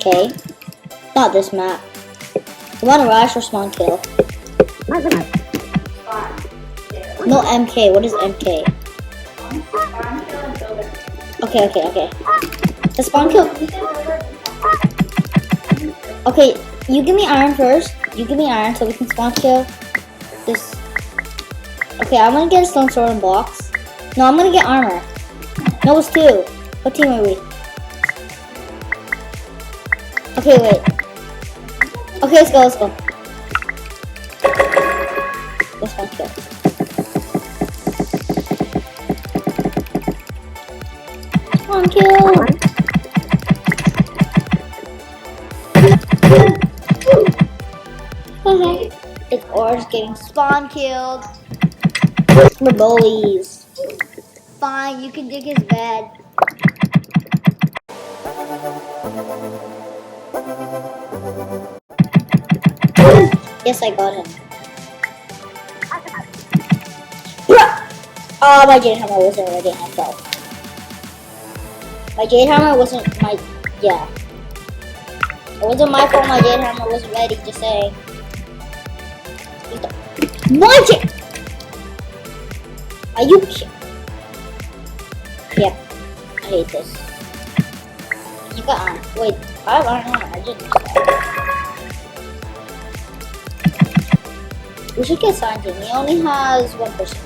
Okay. Not this map. You want to rush or spawn kill? No, MK. What is MK? Okay. The spawn kill. Okay, you give me iron first. You give me iron so we can spawn kill this. Okay, I'm gonna get a stone sword and blocks. No, I'm gonna get armor. No, it's 2. What team are we? Okay, wait. Okay, let's go. Let's spawn kill. Spawn kill. Okay. It's ours getting spawn killed. We're bullies. Fine, you can dig his bed. Yes, I got him. Oh, my jade hammer wasn't ready. I fell. My jade hammer wasn't my. Yeah. It wasn't my fault. My jade hammer wasn't ready. Just saying. What? Are you? Yeah. I hate this. You got iron. Wait, I have iron armor. I just. We should get Sanjay. He only has 1%.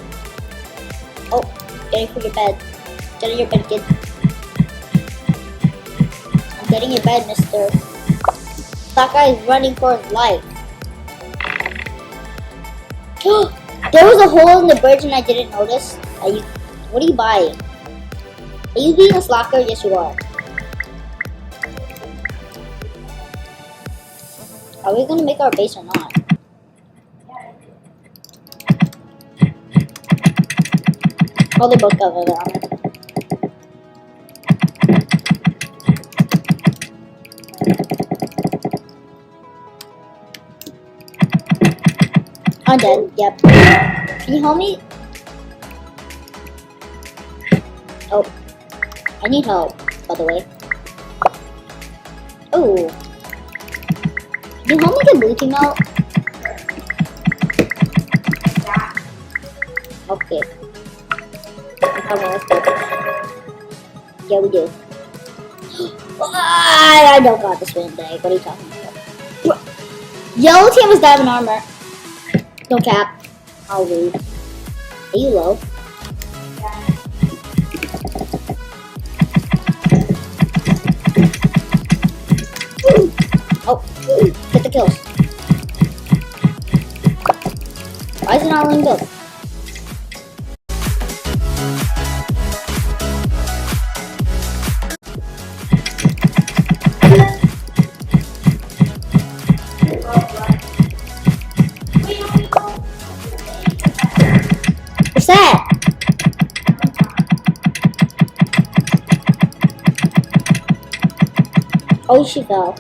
Oh, getting for your bed. Get in your bed, kid. I'm getting your bed, mister. That guy is running for his life. There was a hole in the bridge and I didn't notice. What are you buying? Are you being a slacker? Yes, you are. Are we gonna make our base or not? Oh, they both got leather armor. I'm dead. Yep. Can you help me? Oh, I need help. By the way. Oh, can you help me get blue team out? Okay. Okay, let's go. Yeah, we do. I don't got this win day. What are you talking about? Yellow team has diamond armor. No cap. I'll leave. Are you low? Oh, get the kills. Why is it not letting go? What's that? Oh, she fell.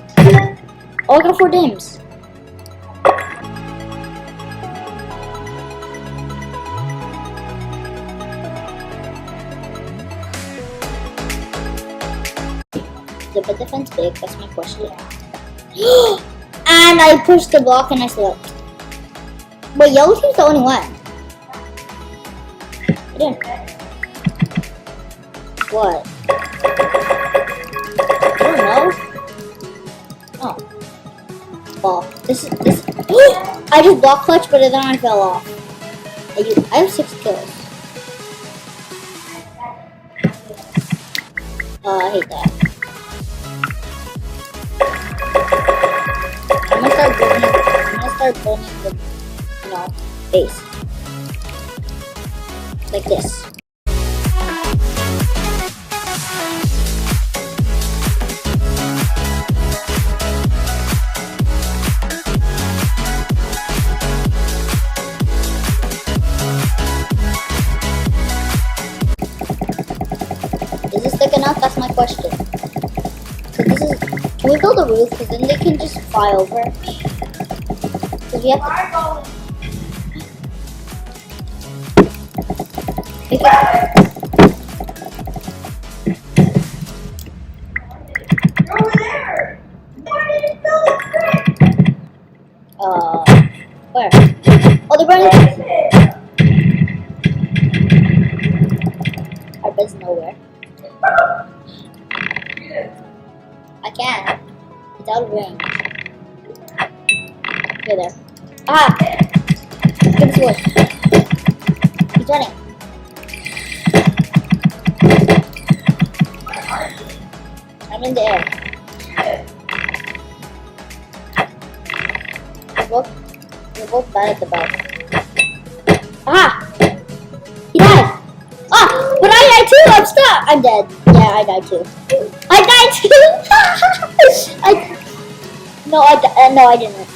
Oh, I got 4 dims. Is the defense big? That's my question. And I pushed the block and I slipped. But yellow team's the only one. I didn't. What? I don't know. Oh. Well, this. I just block clutch, but then I fell off. I have 6 kills. I hate that. I'm gonna start building the, base. Like this. Is this thick enough? That's my question. So this is. Can we build a roof? Because then they can just fly over. Because we have to. You're over there! It's nowhere. I can't. It's out of range. You're there. Ah! Get the sword. He's running. I'm in the air. We're both bad at the bow. Ah! He died! Ah! But I died too! I'm stuck! I'm dead. Yeah, I died too. I died too! No, I didn't.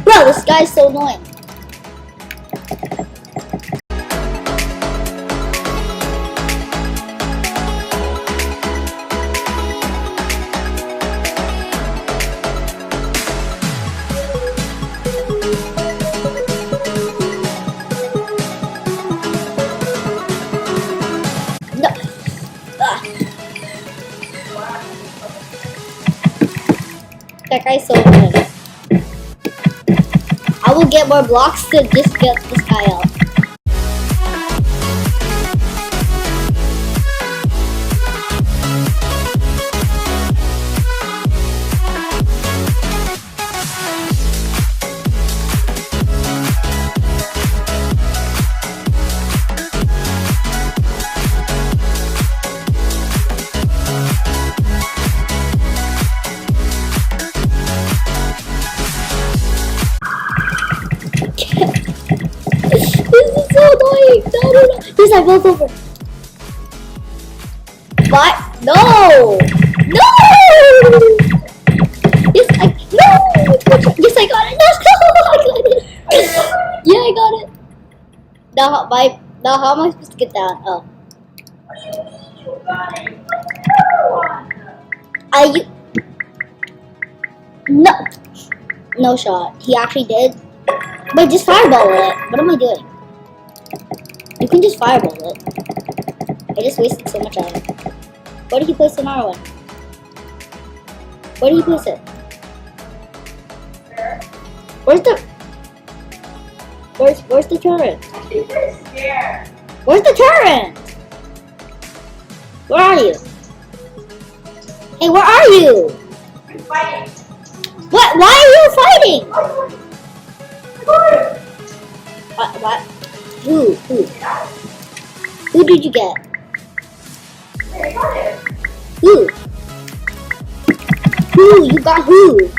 Bro, this guy's so annoying. No. Ah. That guy's so annoying. I will get more blocks to just get this guy out. No. Yes, I fell over. What? No! No! Yes, I got it. No, I got it. Yeah, I got it. Now how am I supposed to get down? Oh. No shot. He actually did. But just fireball it. What am I doing? You can just fireball it. I just wasted so much iron. Where did he place another one? Where did he place it? Where's the turret? Where's the turret? Where are you? Hey, where are you? I'm fighting. What? Why are you fighting? What? Who? Who did you get? I got it. Who? Who? You got who?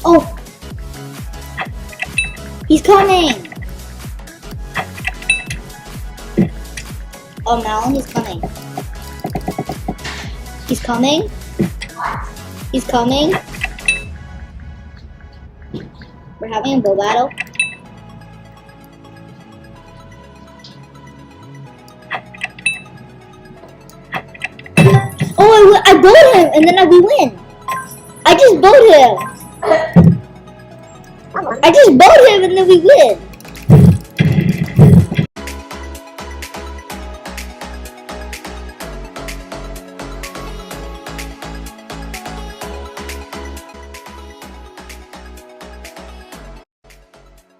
Oh! He's coming! Oh, Malin, he's coming. He's coming. He's coming. We're having a bow battle. Oh, I bowed him and then we win. I just bowed him. I just bowed him and then we win.